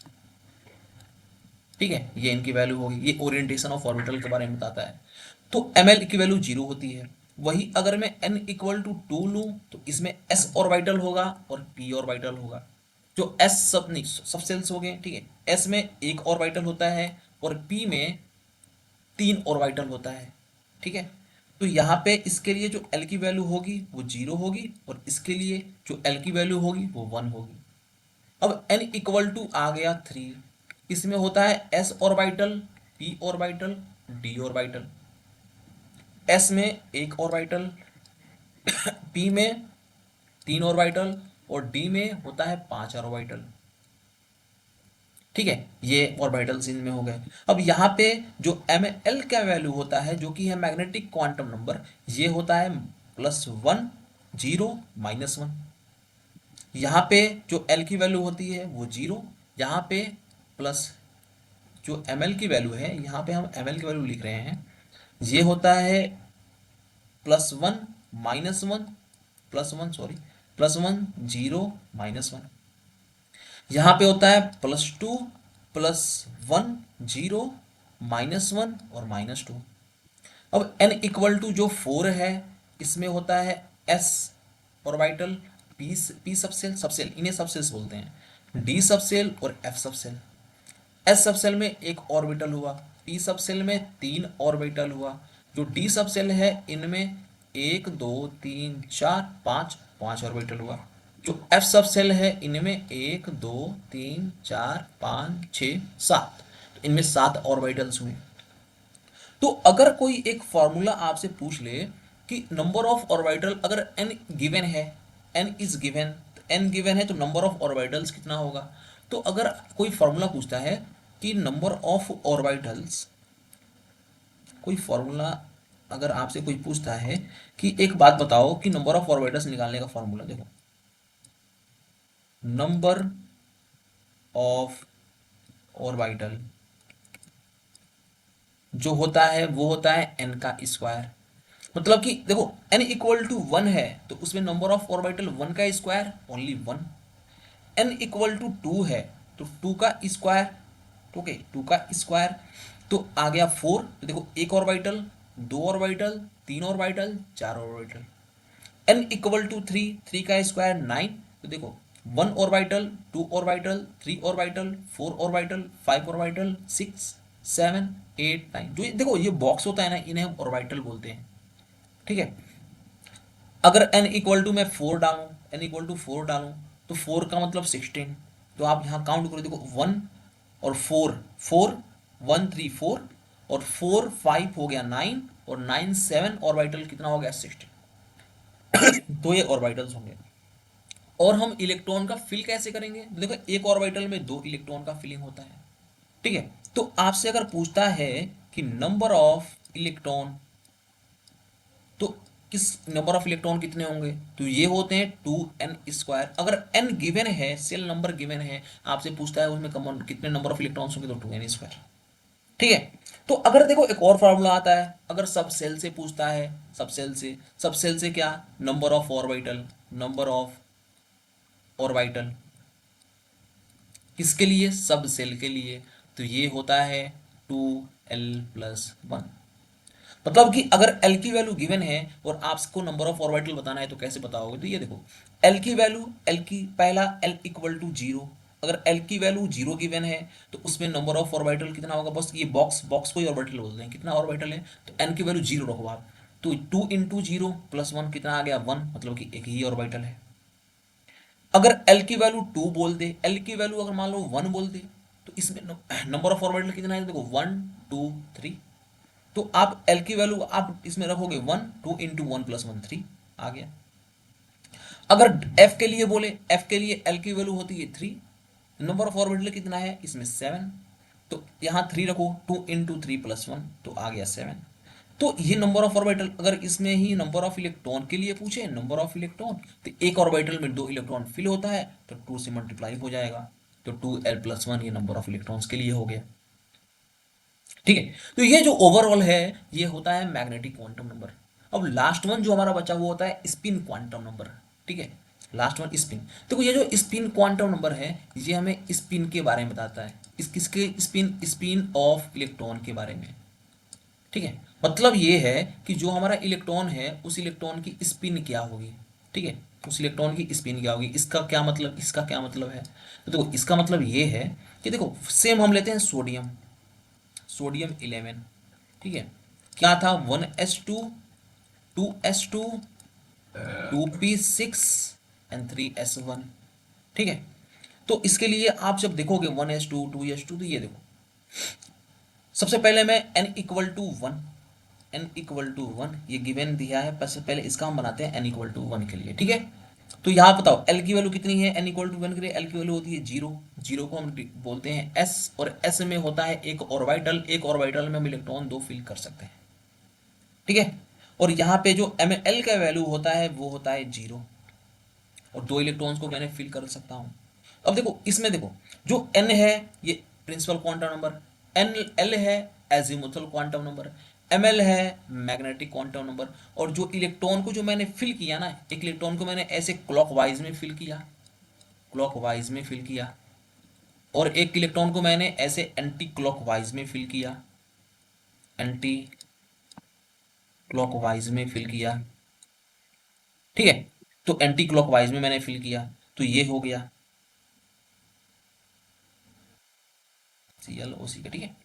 ठीक है। ये इनकी वैल्यू होगी, ये ओरिएंटेशन ऑफ ऑर्बिटल के बारे में बताता है। तो ml की वैल्यू जीरो होती है। वही अगर मैं n इक्वल टू टू लूँ तो इसमें s ऑर्बिटल होगा और p ऑर्बिटल होगा। जो s सब नहीं, सब सेल्स हो गए, ठीक है। s में एक ऑर्बिटल होता है और p में तीन ऑर्बिटल होता है, ठीक है। तो यहाँ पे इसके लिए जो L की वैल्यू होगी वो जीरो होगी, और इसके लिए जो L की वैल्यू होगी वो वन होगी। अब n इक्वल टू आ गया थ्री, इसमें होता है s orbital, p orbital, d orbital. s में एक ऑर्बिटल, p में तीन ऑर्बिटल, और d में होता है पांच ऑर्बिटल, ठीक है। ये ऑर्बिटल्स इनमें हो गए। अब यहाँ पे जो एम एल का वैल्यू होता है, जो कि है मैग्नेटिक क्वांटम नंबर, ये होता है +1, 0, -1, यहाँ पे जो एल की वैल्यू होती है वो जीरो, यहाँ पे प्लस जो एम एल की वैल्यू है, यहाँ पे हम एम एल की वैल्यू लिख रहे हैं, ये होता है +1 -1 +1 सॉरी +1 0 -1। यहाँ पे होता है +2 +1 0 -1 और -2। अब n इक्वल टू जो 4 है, इसमें होता है s orbital, p subshell, subshell इन्हें सबसेल्स बोलते हैं, d सबसेल और f सबसेल। s सबसेल में एक ऑर्बिटल हुआ, p सबसेल में 3 ऑर्बिटल हुआ, जो d सबसेल है इनमें 1 2 3 4 5 5 ऑर्बिटल हुआ, जो f सबसेल है इनमें 1 2 3 4 5 6 7, तो इनमें 7 ऑर्बिटल्स हुए। तो अगर कोई एक फॉर्मूला आपसे पूछ ले कि नंबर ऑफ ऑर्बिटल, अगर n गिवन है, n is given, n given है तो नंबर ऑफ ऑर्बिटल्स कितना होगा। तो अगर कोई फॉर्मूला पूछता है कि नंबर ऑफ ऑर्बिटल्स, कोई फॉर्मूला अगर आपसे कोई पूछता है कि एक बात बताओ कि नंबर ऑफ ऑर्बिटल्स निकालने का फॉर्मूला देखो, नंबर ऑफ ऑर्बिटल जो होता है वो होता है n का स्क्वायर। मतलब कि देखो n इक्वल टू 1 है तो उसमें नंबर ऑफ ऑर्बिटल 1 का square only 1, n equal to 2 है तो 2 का स्क्वायर, ओके 2 का स्क्वायर, तो आ गया 4, तो देखो एक ऑर्बिटल, दो ऑर्बिटल, तीन ऑर्बिटल, चार ऑर्बिटल। n इक्वल टू 3, 3 का स्क्वायर 9, तो देखो 1 orbital, 2 orbital, 3 orbital, 4 orbital, 5 orbital, 6 7 8 9, जो देखो ये बॉक्स होता है ना, इन्हें हम ऑर्बिटल बोलते हैं। ठीक है, अगर n इक्वल टू मैं 4 डालूं, n इक्वल टू 4 डालूं तो 4 का मतलब 16, तो आप यहाँ काउंट करो, देखो 1 और 4, 4 1 3 4 और 4 5 हो गया 9 और 9 7 ऑर्बिटल कितना हो गया 16, तो ये ऑर्बिटल्स होंगे। और हम इलेक्ट्रॉन का फिल कैसे करेंगे, देखो एक ऑर्बिटल में दो इलेक्ट्रॉन का फिलिंग होता है। ठीक है, तो आपसे अगर पूछता है कि नंबर ऑफ इलेक्ट्रॉन, तो किस नंबर ऑफ इलेक्ट्रॉन कितने होंगे, तो ये होते हैं 2n²। अगर n गिवन है, सेल नंबर गिवन है, आपसे पूछता है उसमें कॉमन कितने नंबर ऑफ इलेक्ट्रॉन्स होंगे, तो 2n²। ठीक है, तो अगर देखो एक और फॉर्मूला आता है, अगर सब सेल से पूछता है, सब सेल से क्या, number of orbital, number of orbital किसके लिए, सब सेल के लिए, तो ये होता है 2l+1। मतलब कि अगर L की वैल्यू गिवन है और आपको नंबर ऑफ ऑर्बिटल बताना है तो कैसे बताओगे, तो ये देखो L की वैल्यू, L की पहला L इक्वल टू 0, अगर L की वैल्यू 0 गिवन है तो उसमें नंबर ऑफ ऑर्बिटल कितना होगा, बस ये बॉक्स बॉक्स को ही ऑर्बिटल बोलते हैं, कितना ऑर्बिटल है, तो n की वैल्यू 0 रखो आप, तो 2 इंटू 0 +1 कितना आ गया 1, मतलब कि एक ही ऑर्बिटल है। अगर L की वैल्यू 2 बोल दे, L की वैल्यू अगर मान लो 1 बोल दे, तो इसमें नंबर ऑफ ऑर्बिटल कितना है, देखो 1 2 3, तो आप L की वैल्यू आप इसमें रखोगे 1, 2 इंटू 1 +1 3 आ गया। अगर F के लिए बोले, F के लिए L की वैल्यू होती है 3, नंबर ऑफ ऑर्बिटल कितना है इसमें 7, तो यहाँ 3 रखो, 2 इंटू 3 +1 तो आ गया 7। तो ये नंबर ऑफ ऑर्बिटल, अगर इसमें ही नंबर ऑफ इलेक्ट्रॉन के लिए पूछे, नंबर ऑफ इलेक्ट्रॉन, तो एक ऑर्बिटल में दो इलेक्ट्रॉन फिल होता है तो 2 से मल्टीप्लाई हो जाएगा, तो 2l+1 ये नंबर ऑफ इलेक्ट्रॉन्स के लिए हो गया। ठीक है, तो ये जो ओवरऑल है ये होता है मैग्नेटिक क्वांटम नंबर। अब लास्ट वन जो हमारा बचा वो होता है स्पिन क्वांटम नंबर। ठीक है, लास्ट वन स्पिन। देखो ये जो स्पिन क्वांटम नंबर है ये हमें स्पिन के बारे में बताता है, इस किसके, स्पिन, स्पिन ऑफ इलेक्ट्रॉन के बारे में। ठीक है, मतलब ये है कि जो हमारा इलेक्ट्रॉन है उस इलेक्ट्रॉन की स्पिन क्या होगी। ठीक है, उस इलेक्ट्रॉन की स्पिन क्या होगी, इसका क्या मतलब, इसका क्या मतलब है, तो देखो इसका मतलब ये है कि देखो सेम हम लेते हैं सोडियम, सोडियम 11। ठीक है, क्या था 1s2 2s2 2p6 and 3s1। ठीक है, तो इसके लिए आप जब देखोगे 1s2 2s2, तो ये देखो सबसे पहले मैं n equal to 1, n equal to 1 ये गिवन दिया है, पहले इसका हम बनाते हैं n इक्वल टू 1 के लिए। ठीक है, तो यहाँ बताओ L की वैल्यू कितनी है, n इक्वल टू 1 के लिए L की वैल्यू होती है 0, 0 को हम बोलते हैं s, और s में होता है एक ऑर्बिटल, एक ऑर्बिटल में हम इलेक्ट्रॉन दो फिल कर सकते हैं। ठीक है, और यहाँ पे जो ml का वैल्यू होता है वो होता है 0। और 2 इलेक्ट्रॉन्स को मैंने फिल कर सकता हूँ। अब देखो इसमें देखो, जो n है ये principal quantum number, n l है एजीमुथल क्वांटम नंबर, ml है मैग्नेटिक क्वांटम नंबर, और जो इलेक्ट्रॉन को जो मैंने फिल किया ना, एक इलेक्ट्रॉन को मैंने ऐसे क्लॉकवाइज में फिल किया, क्लॉकवाइज में फिल किया, और एक इलेक्ट्रॉन को मैंने ऐसे एंटी क्लॉकवाइज में फिल किया, एंटी क्लॉकवाइज में फिल किया, ठीक है। तो एंटी क्लॉकवाइज में मैंने फिल किया, तो ये हो गया ClOC का, ठीक है।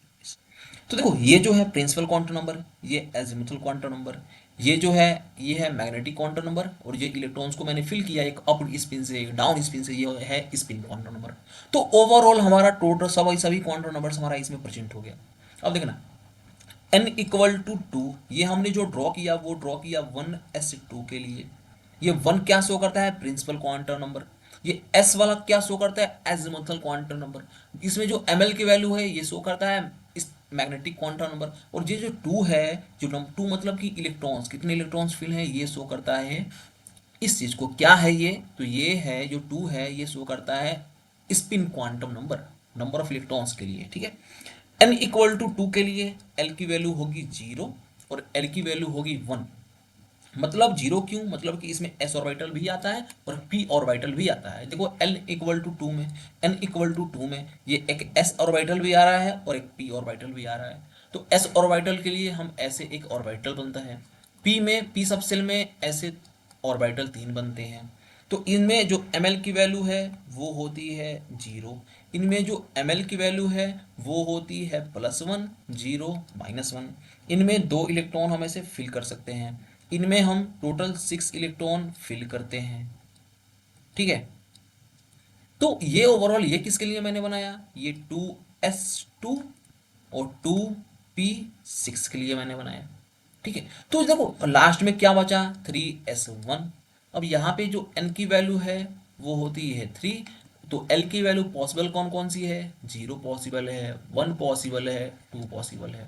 तो देखो ये जो है प्रिंसिपल क्वांटम नंबर, ये एजीमुथल क्वांटम नंबर, ये जो है ये है मैग्नेटिक क्वांटम नंबर, और ये इलेक्ट्रॉन्स को मैंने फिल किया एक अप स्पिन से एक डाउन स्पिन से, ये है स्पिन क्वांटम नंबर। तो ओवरऑल हमारा टोटल सभी क्वांटम नंबर्स हमारा इसमें प्रेजेंट हो गया। अब देखना n=2, ये हमने जो ड्रॉ किया वो ड्रॉ किया 1s2 के लिए। ये 1 क्या शो करता है, प्रिंसिपल क्वांटम नंबर। ये s वाला क्या शो करता है, एजीमुथल क्वांटम नंबर। इसमें जो ml की वैल्यू है ये शो करता है इस मैग्नेटिक क्वांटम नंबर। और ये जो 2 है, जो नंबर 2 मतलब कि इलेक्ट्रॉन्स, कितने इलेक्ट्रॉन्स फिल हैं, ये शो करता है इस चीज को। क्या है ये, तो ये है जो 2 है ये शो करता है spin quantum number, number of electrons के लिए, ठीक है। n=2 के लिए l की वैल्यू होगी 0 और l की वैल्यू होगी 1। मतलब 0 क्यों, मतलब कि इसमें s ऑर्बिटल भी आता है और p ऑर्बिटल भी आता है। देखो l=2 में, n=2 में ये एक s ऑर्बिटल भी आ रहा है और एक p ऑर्बिटल भी आ रहा है। तो s ऑर्बिटल के लिए हम ऐसे एक ऑर्बिटल बनता है, p में p सब सेल में ऐसे ऑर्बिटल 3 बनते हैं। तो इनमें जो ml की वैल्यू है वो होती है 0, इनमें जो ml की वैल्यू है वो होती है +1, 0, -1। इनमें 2 इलेक्ट्रॉन हम ऐसे फिल कर सकते हैं, इनमें हम टोटल 6 इलेक्ट्रॉन फिल करते हैं, ठीक है। तो ये ओवरऑल ये किसके लिए मैंने बनाया, ये 2s2 और 2p6 के लिए मैंने बनाया, ठीक है। तो देखो लास्ट में क्या बचा, 3s1। अब यहाँ पे जो n की वैल्यू है वो होती है 3, तो l की वैल्यू पॉसिबल कौन कौन सी है, 0 पॉसिबल है, 1 पॉसिबल है, 2 पॉसिबल है।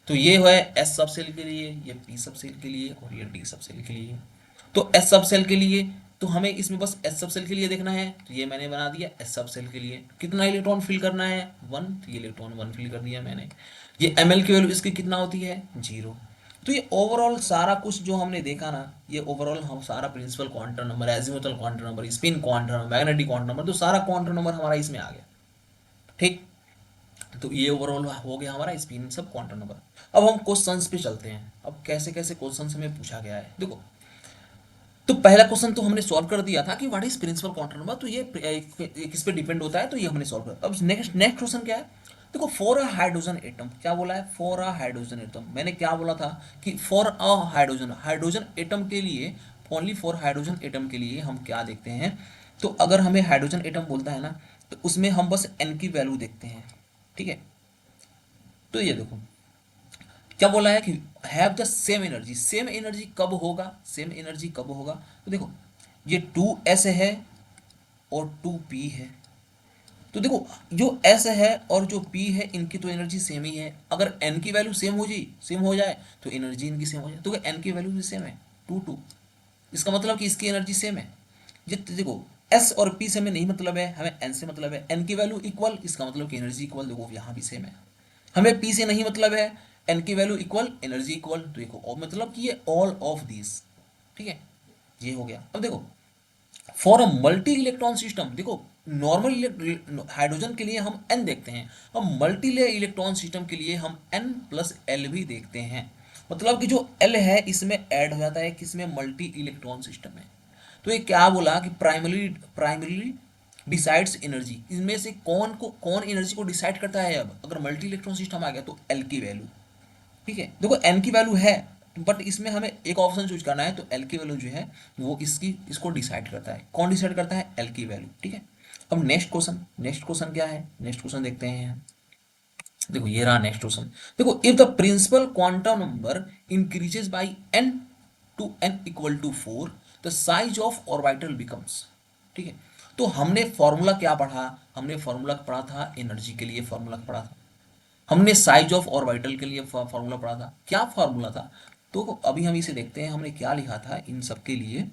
तो ये है s सब सेल के लिए, ये p सब सेल के लिए, और ये d सब सेल के लिए। तो s सब सेल के लिए तो हमें इसमें बस s सब सेल के लिए देखना है, तो ये मैंने बना दिया s सब सेल के लिए। कितना इलेक्ट्रॉन फिल करना है, 1, तो ये इलेक्ट्रॉन 1 फिल कर दिया मैंने। ये ml की वैल्यू इसकी कितना होती है, 0। तो ये ओवरऑल सारा कुछ जो हमने देखा ना, ये ओवरऑल हम सारा principal quantum number, azimuthal quantum number, spin quantum number, magnetic quantum number, तो सारा क्वांटम नंबर हमारा इसमें आ गया, ठीक। तो ये ओवरऑल हो गया हमारा स्पिन सब क्वांटम नंबर। अब हम क्वेश्चंस पे चलते हैं, अब कैसे कैसे क्वेश्चंस हमें पूछा गया है, देखो। तो पहला क्वेश्चन तो हमने सॉल्व कर दिया था कि what is principal quantum number, तो ये किस पे डिपेंड होता है, तो ये हमने सॉल्व कर। अब नेक्स्ट नेक्स्ट क्वेश्चन क्या है, देखो फॉर अ हाइड्रोजन एटम, क्या बोला है, फॉर अ हाइड्रोजन एटम। मैंने क्या बोला था कि for a hydrogen, hydrogen atom के लिए, ओनली फॉर हाइड्रोजन एटम के लिए हम क्या देखते हैं, तो अगर हमें हाइड्रोजन एटम बोलता है ना, तो उसमें हम बस एन की वैल्यू देखते हैं, ठीक है। तो ये देखो क्या बोला है कि have the same energy, same energy कब होगा, सेम एनर्जी कब होगा, तो देखो ये 2s है और 2p है। तो देखो जो s है और जो p है इनकी तो एनर्जी सेम ही है। अगर n की वैल्यू सेम हो जाए तो एनर्जी इनकी सेम हो जाए। तो n की वैल्यू भी सेम है 2 2, इसका मतलब कि इसकी एनर्जी सेम है। ये देखो s और p से हमें नहीं मतलब है, हमें n से मतलब है। n की वैल्यू इक्वल, इसका मतलब कि एनर्जी इक्वल, देखो यहाँ भी सेम है। हमें p से नहीं मतलब है, n की वैल्यू इक्वल, एनर्जी इक्वल, तो देखो और मतलब कि ये ऑल ऑफ दिस, ठीक है। ये हो गया। अब देखो for a multi electron system, देखो नॉर्मल हाइड्रोजन के लिए हम n देखते हैं, अब मल्टी इलेक्ट्रॉन सिस्टम के लिए हम n+l भी देखते हैं। मतलब कि जो l है इसमें ऐड हो जाता है किसमें, मल्टी इलेक्ट्रॉन सिस्टम में। तो ये क्या बोला कि प्राइमरीली डिसाइड्स एनर्जी, इनमें से कौन एनर्जी को डिसाइड करता है। अब अगर मल्टी इलेक्ट्रॉन सिस्टम आ गया तो l की वैल्यू, ठीक है। देखो n की वैल्यू है, बट इसमें हमें एक ऑप्शन चूज करना है, तो l की वैल्यू जो है वो इसको डिसाइड करता है। कौन डिसाइड करता है, l की वैल्यू, ठीक है। अब नेक्स्ट क्वेश्चन क्या है, नेक्स्ट क्वेश्चन देखते हैं। देखो ये रहा नेक्स्ट क्वेश्चन। देखो if the principal quantum number increases by n to n=4, the size of orbital becomes, ठीक है। तो हमने फॉर्मूला क्या पढ़ा, हमने फॉर्मूला पढ़ा था एनर्जी के लिए, फॉर्मूला पढ़ा था। हमने साइज ऑफ ऑर्बिटल के लिए फॉर्मूला पढ़ा था, क्या फॉर्मूला था। तो अभी हम इसे देखते हैं हमने क्या लिखा था इन सब के लिए।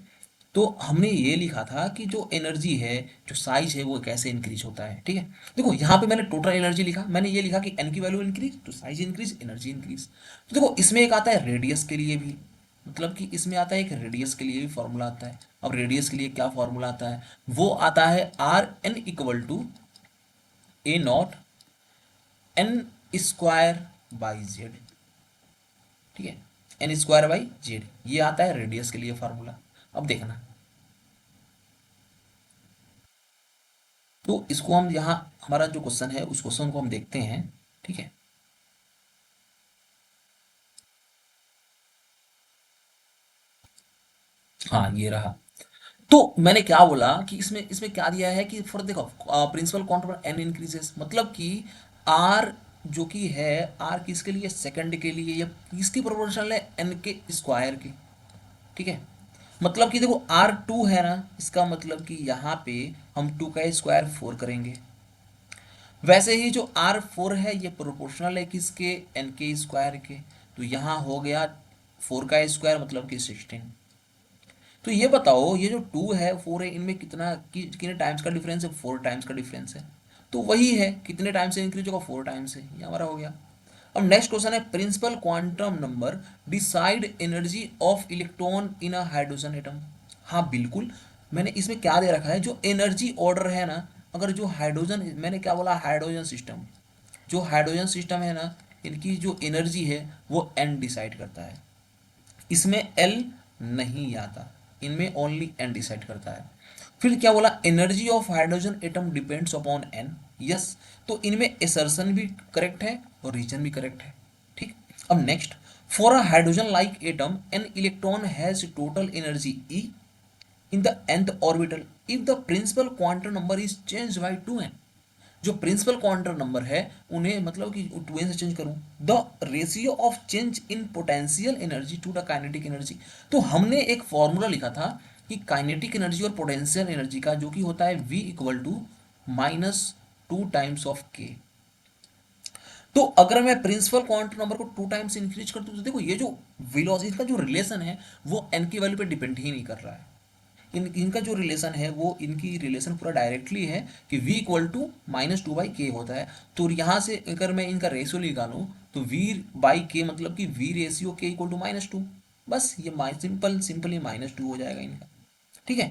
तो हमने ये लिखा था कि जो एनर्जी है, जो साइज है, वो कैसे इंक्रीज होता है। ठीक है, देखो यहाँ पे मैंने टोटल एनर्जी लिखा, मैंने ये लिखा कि एन की वैल्यू इंक्रीज तो साइज इंक्रीज, एनर्जी इंक्रीज। तो देखो इसमें एक आता है रेडियस के लिए भी, मतलब कि इसमें आता है एक रेडियस के लिए भी फॉर्मूला आता है। अब रेडियस के लिए क्या फॉर्मूला आता है, वो आता है r n equal to a naught n square by Z. ठीक है, एन स्क्वायर बाई जेड, ये आता है रेडियस के लिए फॉर्मूला। अब देखना, तो इसको हम यहाँ, हमारा जो क्वेश्चन है उस क्वेश्चन को हम देखते हैं। ठीक है, हाँ ये रहा। तो मैंने क्या बोला कि इसमें इसमें क्या दिया है कि फॉर देखो प्रिंसिपल क्वांटम एन इंक्रीजेस, मतलब कि आर जो कि है, आर किसके लिए, सेकंड के लिए, या किसकी प्रोपोर्शनल है, एन के स्क्वायर की। ठीक है, मतलब कि देखो आर टू है ना, इसका मतलब कि यहाँ पे हम टू का स्क्वायर फोर करेंगे। वैसे ही जो आर फोर है ये प्रोपोर्शनल है किसके, एन के स्क्वायर के। तो यहाँ हो गया फोर का स्क्वायर मतलब कि 16। तो ये बताओ ये जो टू है फोर है, इनमें कितना कितने टाइम्स का डिफरेंस है, फोर टाइम्स का डिफरेंस है। तो वही है, कितने टाइम से इंक्रीज होगा, फोर टाइम्स से, ये हमारा हो गया। अब नेक्स्ट क्वेश्चन है, principal quantum number decide energy of electron in a hydrogen atom. हाँ बिल्कुल, मैंने इसमें क्या दे रखा है, जो एनर्जी ऑर्डर है ना, अगर जो हाइड्रोजन, मैंने क्या बोला, हाइड्रोजन सिस्टम, जो हाइड्रोजन सिस्टम है ना, इनकी जो एनर्जी है वो एन डिसाइड करता है, इसमें एल नहीं आता, इनमें ओनली एन डिसाइड करता है। फिर क्या बोला, energy of hydrogen atom depends upon n. Yes, तो इनमें एसर्शन भी करेक्ट है और रीजन भी करेक्ट है। ठीक, अब next, for a hydrogen like atom n electron has total energy E in the nth orbital if the principal quantum number is change by 2n। जो प्रिंसिपल क्वांटम नंबर है उन्हें, मतलब कि 2n से चेंज करूं, the ratio of change in potential energy to the kinetic energy. तो हमने एक फॉर्मूला लिखा था कि काइनेटिक एनर्जी और पोटेंशियल एनर्जी का, जो कि होता है v equal to minus two times of K. तो अगर मैं प्रिंसिपल क्वांटम नंबर को टू टाइम्स इंक्रीज कर दूं, तो देखो ये जो वेलोसिटी का जो रिलेशन है वो एन की वैल्यू पे डिपेंड ही नहीं कर रहा है। इनका जो रिलेशन है वो, इनकी रिलेशन पूरा डायरेक्टली है कि v equal to minus two by K होता है। तो यहाँ से अगर मैं इनका रेशियो निकालूं, तो v बाई के मतलब कि v रेशियो के इक्वल टू माइनस टू। बस ये सिंपल सिंपली माइनस टू हो जाएगा इनका। ठीक है,